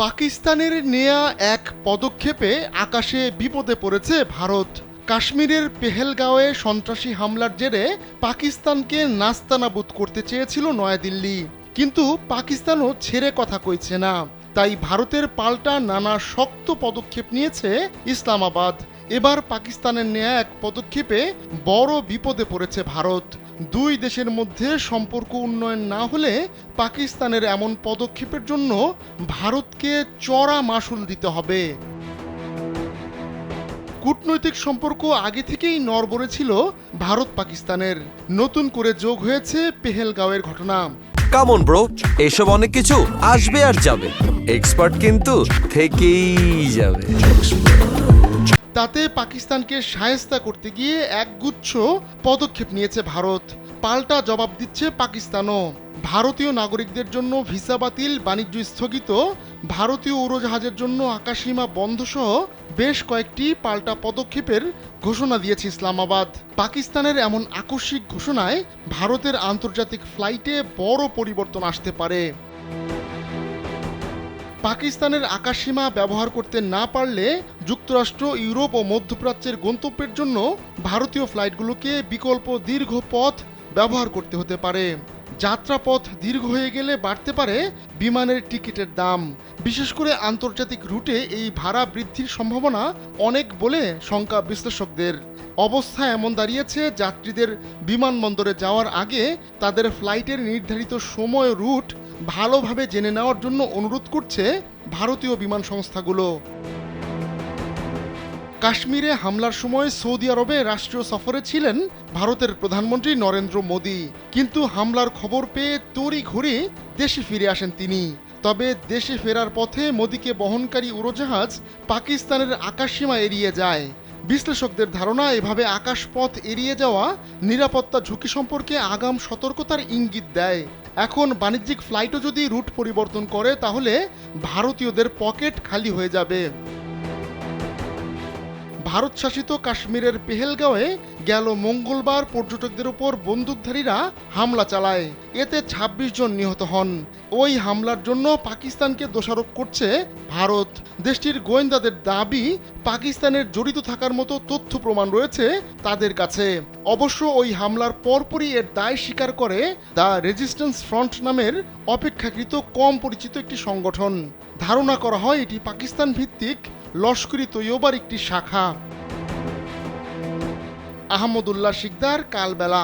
পাকিস্তানের নেয়া এক পদক্ষেপে আকাশে বিপদে পড়েছে ভারত। কাশ্মীরের পেহেলগাঁওয়ে সন্ত্রাসী হামলার জেরে পাকিস্তানকে নাস্তানাবুদ করতে চেয়েছিল নয়াদিল্লি, কিন্তু পাকিস্তানও ছেড়ে কথা কইছে না। তাই ভারতের পাল্টা নানা শক্ত পদক্ষেপ নিয়েছে ইসলামাবাদ। এবার পাকিস্তানের নেয়া এক পদক্ষেপে বড় বিপদে পড়েছে ভারত। দুই দেশের মধ্যে সম্পর্ক উন্নয়ন না হলে পাকিস্তানের এমন পদক্ষেপের জন্য ভারতকে চড়া মাশুল দিতে হবে। কূটনৈতিক সম্পর্ক আগে থেকেই নড়বড়ে ছিল ভারত পাকিস্তানের। নতুন করে যোগ হয়েছে পেহেলগাঁওয়ের ঘটনা। কামন ব্রো, এসব অনেক কিছু আসবে আর যাবে, এক্সপার্ট কিন্তু থেকেই যাবে। তাতে পাকিস্তানকে শায়েস্তা করতে গিয়ে একগুচ্ছ পদক্ষেপ নিয়েছে ভারত। পাল্টা জবাব দিচ্ছে পাকিস্তানও। ভারতীয় নাগরিকদের জন্য ভিসা বাতিল, বাণিজ্য স্থগিত, ভারতীয় উড়োজাহাজের জন্য আকাশসীমা বন্ধ সহ বেশ কয়েকটি পাল্টা পদক্ষেপের ঘোষণা দিয়েছে ইসলামাবাদ। পাকিস্তানের এমন আকস্মিক ঘোষণায় ভারতের আন্তর্জাতিক ফ্লাইটে বড় পরিবর্তন আসতে পারে। পাকিস্তানের আকাশসীমা ব্যবহার করতে না পারলে যুক্তরাষ্ট্র, ইউরোপ ও মধ্যপ্রাচ্যের গন্তব্যের জন্য ভারতীয় ফ্লাইটগুলোকে বিকল্প দীর্ঘ পথ ব্যবহার করতে হতে পারে। যাত্রাপথ দীর্ঘ হয়ে গেলে বাড়তে পারে বিমানের টিকিটের দাম। বিশেষ করে আন্তর্জাতিক রুটে এই ভাড়া বৃদ্ধির সম্ভাবনা অনেক বলে শঙ্কা বিশ্লেষকদের। অবস্থা এমন দাঁড়িয়েছে, যাত্রীদের বিমানবন্দরে যাওয়ার আগে তাদের ফ্লাইটের নির্ধারিত সময় রুট ভালোভাবে জেনে নেওয়ার জন্য অনুরোধ করছে ভারতীয় বিমান সংস্থাগুলো। কাশ্মীরে হামলার সময় সৌদি আরবে রাষ্ট্রীয় সফরে ছিলেন ভারতের প্রধানমন্ত্রী নরেন্দ্র মোদী, কিন্তু হামলার খবর পেয়ে তড়িঘড়ি দেশে ফিরে আসেন তিনি। তবে দেশে ফেরার পথে মোদীকে বহনকারী উড়োজাহাজ পাকিস্তানের আকাশসীমা এড়িয়ে যায়। বিশ্লেষকদের ধারণা, এভাবে আকাশপথ এড়িয়ে যাওয়া নিরাপত্তা ঝুঁকি সম্পর্কে আগাম সতর্কতার ইঙ্গিত দেয়। এখন বাণিজ্যিক ফ্লাইটও যদি রুট পরিবর্তন করে তাহলে ভারতীয়দের পকেট খালি হয়ে যাবে। ভারত শাসিত কাশ্মীরের পেহেলগাঁওয়ে গেল মঙ্গলবার পর্যটকদের উপর বন্দুকধারীরা হামলা চালায়। এতে ২৬ জন নিহত হন। ওই হামলার জন্য পাকিস্তানকে দোষারোপ করছে ভারত। দেশটির গোয়েন্দাদের দাবি, পাকিস্তানের জড়িত থাকার মতো তথ্য প্রমাণ রয়েছে তাদের কাছে। অবশ্য ওই হামলার পরপরই এর দায় স্বীকার করে দ্য রেজিস্ট্যান্স ফ্রন্ট নামের অপেক্ষাকৃত কম পরিচিত একটি সংগঠন। ধারণা করা হয় এটি পাকিস্তান ভিত্তিক লস্করি তৈয়বার একটি শাখা। আহমদুল্লাহ শিকদার, কালবেলা।